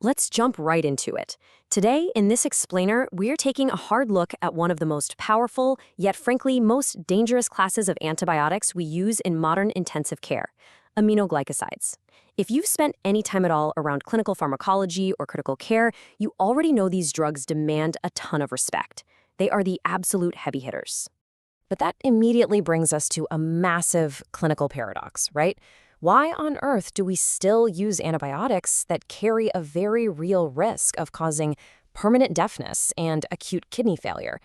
Let's jump right into it. Today, in this explainer, we're taking a hard look at one of the most powerful, yet frankly most dangerous classes of antibiotics we use in modern intensive care, aminoglycosides. If you've spent any time at all around clinical pharmacology or critical care, you already know these drugs demand a ton of respect. They are the absolute heavy hitters. But that immediately brings us to a massive clinical paradox, right? Why on earth do we still use antibiotics that carry a very real risk of causing permanent deafness and acute kidney failure?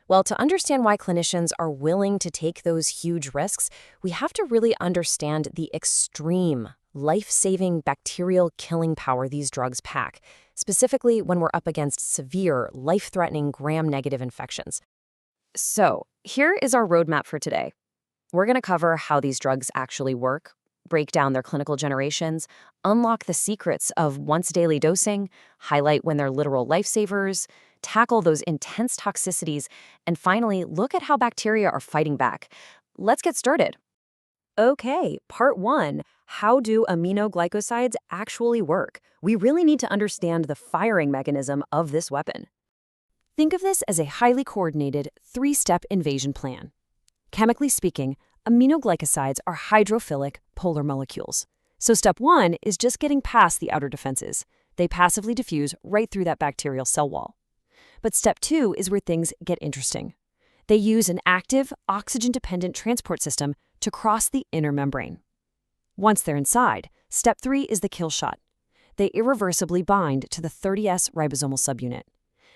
Well, to understand why clinicians are willing to take those huge risks, we have to really understand the extreme, life-saving bacterial killing power these drugs pack, specifically when we're up against severe, life-threatening gram-negative infections. So, here is our roadmap for today. We're going to cover how these drugs actually work, break down their clinical generations, unlock the secrets of once-daily dosing, highlight when they're literal lifesavers, tackle those intense toxicities, and finally, look at how bacteria are fighting back. Let's get started. Okay, part 1. How do aminoglycosides actually work? We really need to understand the firing mechanism of this weapon. Think of this as a highly coordinated, 3-step invasion plan. Chemically speaking, aminoglycosides are hydrophilic polar molecules. So step 1 is just getting past the outer defenses. They passively diffuse right through that bacterial cell wall. But step 2 is where things get interesting. They use an active, oxygen-dependent transport system to cross the inner membrane. Once they're inside, step 3 is the kill shot. They irreversibly bind to the 30S ribosomal subunit.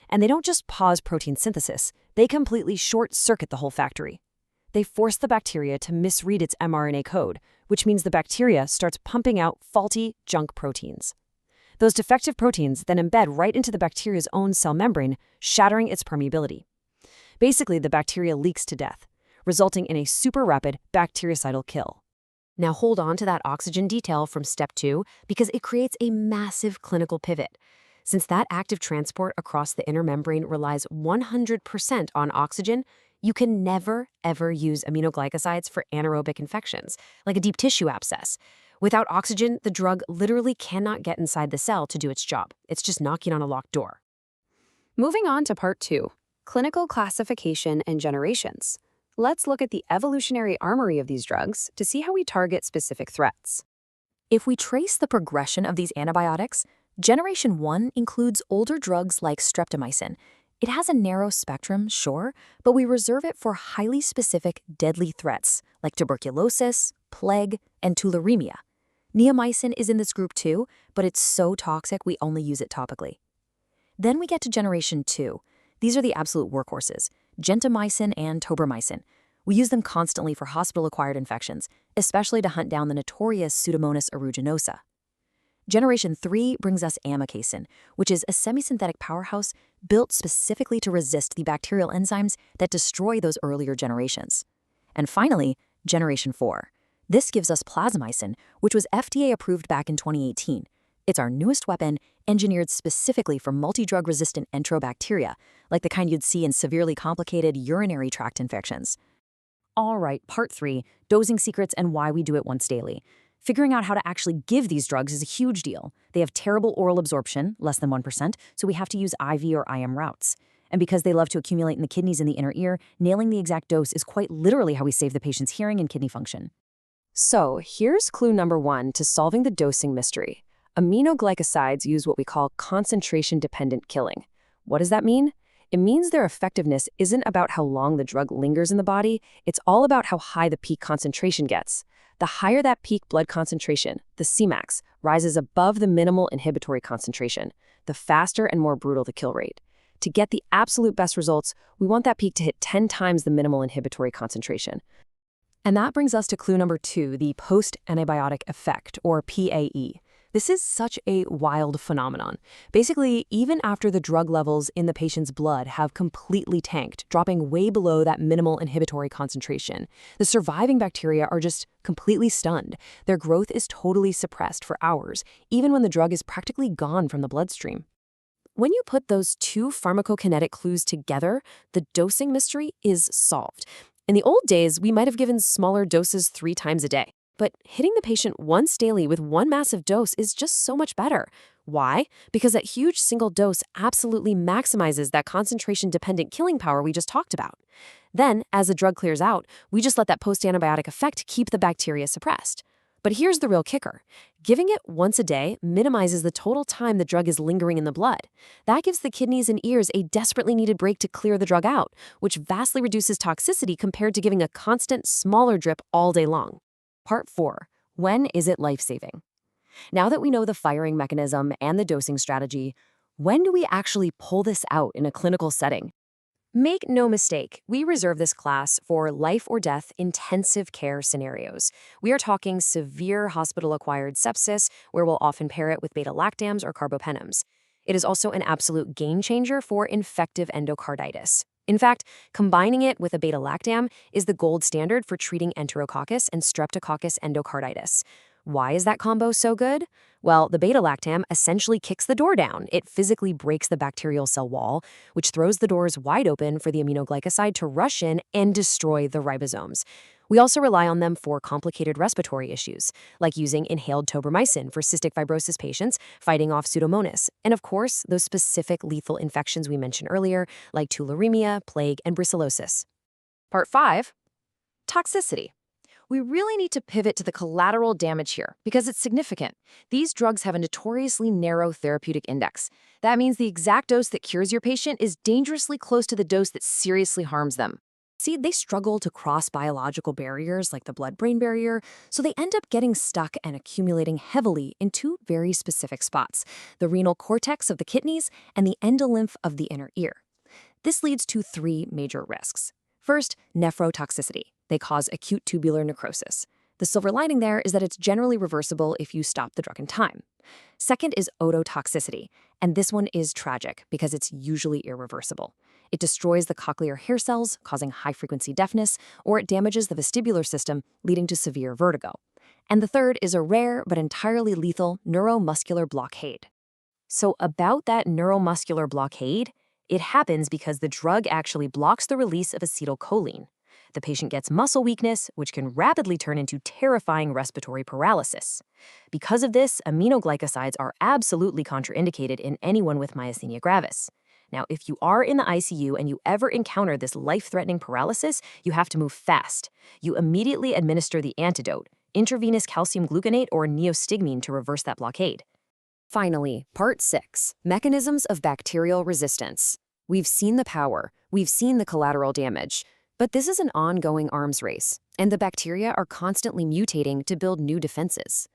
And they don't just pause protein synthesis, they completely short-circuit the whole factory. They force the bacteria to misread its mRNA code, which means the bacteria starts pumping out faulty junk proteins. Those defective proteins then embed right into the bacteria's own cell membrane, shattering its permeability. Basically, the bacteria leaks to death, resulting in a super rapid bactericidal kill. Now hold on to that oxygen detail from step 2 because it creates a massive clinical pivot. Since that active transport across the inner membrane relies 100% on oxygen, you can never, ever use aminoglycosides for anaerobic infections, like a deep tissue abscess. Without oxygen, the drug literally cannot get inside the cell to do its job. It's just knocking on a locked door. Moving on to part 2, clinical classification and generations. Let's look at the evolutionary armory of these drugs to see how we target specific threats. If we trace the progression of these antibiotics, Generation 1 includes older drugs like streptomycin. It has a narrow spectrum, sure, but we reserve it for highly specific deadly threats like tuberculosis, plague, and tularemia. Neomycin is in this group too, but it's so toxic we only use it topically. Then we get to Generation 2. These are the absolute workhorses, gentamicin and tobramycin. We use them constantly for hospital-acquired infections, especially to hunt down the notorious Pseudomonas aeruginosa. Generation 3 brings us amikacin, which is a semisynthetic powerhouse built specifically to resist the bacterial enzymes that destroy those earlier generations. And finally, Generation 4. This gives us plasmicin, which was FDA approved back in 2018. It's our newest weapon, engineered specifically for multi-drug-resistant enterobacteria, like the kind you'd see in severely complicated urinary tract infections. All right, part 3, dosing secrets and why we do it once daily. Figuring out how to actually give these drugs is a huge deal. They have terrible oral absorption, less than 1%, so we have to use IV or IM routes. And because they love to accumulate in the kidneys and the inner ear, nailing the exact dose is quite literally how we save the patient's hearing and kidney function. So here's clue number 1 to solving the dosing mystery. Aminoglycosides use what we call concentration-dependent killing. What does that mean? It means their effectiveness isn't about how long the drug lingers in the body, it's all about how high the peak concentration gets. The higher that peak blood concentration, the Cmax, rises above the minimal inhibitory concentration, the faster and more brutal the kill rate. To get the absolute best results, we want that peak to hit 10 times the minimal inhibitory concentration. And that brings us to clue number 2, the post-antibiotic effect, or PAE. This is such a wild phenomenon. Basically, even after the drug levels in the patient's blood have completely tanked, dropping way below that minimal inhibitory concentration, the surviving bacteria are just completely stunned. Their growth is totally suppressed for hours, even when the drug is practically gone from the bloodstream. When you put those two pharmacokinetic clues together, the dosing mystery is solved. In the old days, we might have given smaller doses 3 times a day. But hitting the patient once daily with one massive dose is just so much better. Why? Because that huge single dose absolutely maximizes that concentration-dependent killing power we just talked about. Then, as the drug clears out, we just let that post-antibiotic effect keep the bacteria suppressed. But here's the real kicker. Giving it once a day minimizes the total time the drug is lingering in the blood. That gives the kidneys and ears a desperately needed break to clear the drug out, which vastly reduces toxicity compared to giving a constant, smaller drip all day long. Part 4. When is it life-saving? Now that we know the firing mechanism and the dosing strategy, when do we actually pull this out in a clinical setting? Make no mistake, we reserve this class for life or death intensive care scenarios. We are talking severe hospital-acquired sepsis, where we'll often pair it with beta-lactams or carbapenems. It is also an absolute game changer for infective endocarditis. In fact, combining it with a beta-lactam is the gold standard for treating enterococcus and streptococcus endocarditis. Why is that combo so good? Well, the beta-lactam essentially kicks the door down. It physically breaks the bacterial cell wall, which throws the doors wide open for the aminoglycoside to rush in and destroy the ribosomes. We also rely on them for complicated respiratory issues, like using inhaled tobramycin for cystic fibrosis patients fighting off Pseudomonas, and of course, those specific lethal infections we mentioned earlier, like tularemia, plague, and brucellosis. Part 5. Toxicity. We really need to pivot to the collateral damage here because it's significant. These drugs have a notoriously narrow therapeutic index. That means the exact dose that cures your patient is dangerously close to the dose that seriously harms them. See, they struggle to cross biological barriers like the blood-brain barrier, so they end up getting stuck and accumulating heavily in two very specific spots, the renal cortex of the kidneys and the endolymph of the inner ear. This leads to three major risks. First, nephrotoxicity. They cause acute tubular necrosis. The silver lining there is that it's generally reversible if you stop the drug in time. Second is ototoxicity, and this one is tragic because it's usually irreversible. It destroys the cochlear hair cells, causing high-frequency deafness, or it damages the vestibular system, leading to severe vertigo. And the third is a rare but entirely lethal neuromuscular blockade. So about that neuromuscular blockade, it happens because the drug actually blocks the release of acetylcholine. The patient gets muscle weakness, which can rapidly turn into terrifying respiratory paralysis. Because of this, aminoglycosides are absolutely contraindicated in anyone with myasthenia gravis. Now, if you are in the ICU and you ever encounter this life-threatening paralysis, you have to move fast. You immediately administer the antidote, intravenous calcium gluconate or neostigmine, to reverse that blockade. Finally, Part 6. Mechanisms of bacterial resistance. We've seen the power, we've seen the collateral damage, but this is an ongoing arms race, and the bacteria are constantly mutating to build new defenses.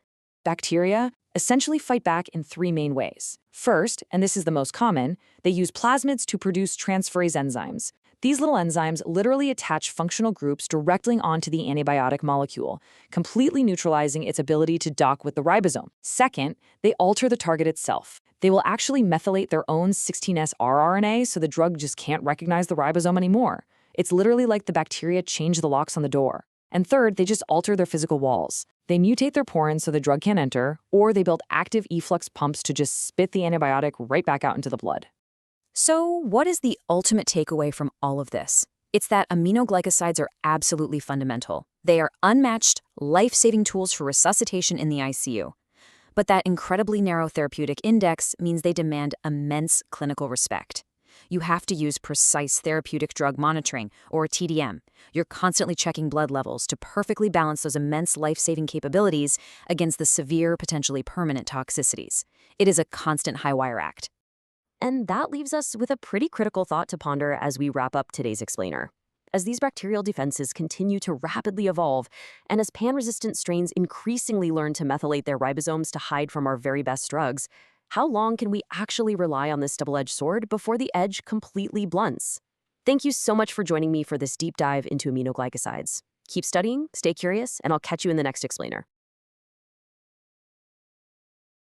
Bacteria essentially fight back in three main ways. First, and this is the most common, they use plasmids to produce transferase enzymes. These little enzymes literally attach functional groups directly onto the antibiotic molecule, completely neutralizing its ability to dock with the ribosome. Second, they alter the target itself. They will actually methylate their own 16S rRNA so the drug just can't recognize the ribosome anymore. It's literally like the bacteria change the locks on the door. And third, they just alter their physical walls. They mutate their porins so the drug can't enter, or they build active efflux pumps to just spit the antibiotic right back out into the blood. So what is the ultimate takeaway from all of this? It's that aminoglycosides are absolutely fundamental. They are unmatched, life-saving tools for resuscitation in the ICU. But that incredibly narrow therapeutic index means they demand immense clinical respect. You have to use precise therapeutic drug monitoring, or TDM. You're constantly checking blood levels to perfectly balance those immense life-saving capabilities against the severe, potentially permanent toxicities. It is a constant high-wire act. And that leaves us with a pretty critical thought to ponder as we wrap up today's explainer. As these bacterial defenses continue to rapidly evolve, and as pan-resistant strains increasingly learn to methylate their ribosomes to hide from our very best drugs, how long can we actually rely on this double-edged sword before the edge completely blunts? Thank you so much for joining me for this deep dive into aminoglycosides. Keep studying, stay curious, and I'll catch you in the next explainer.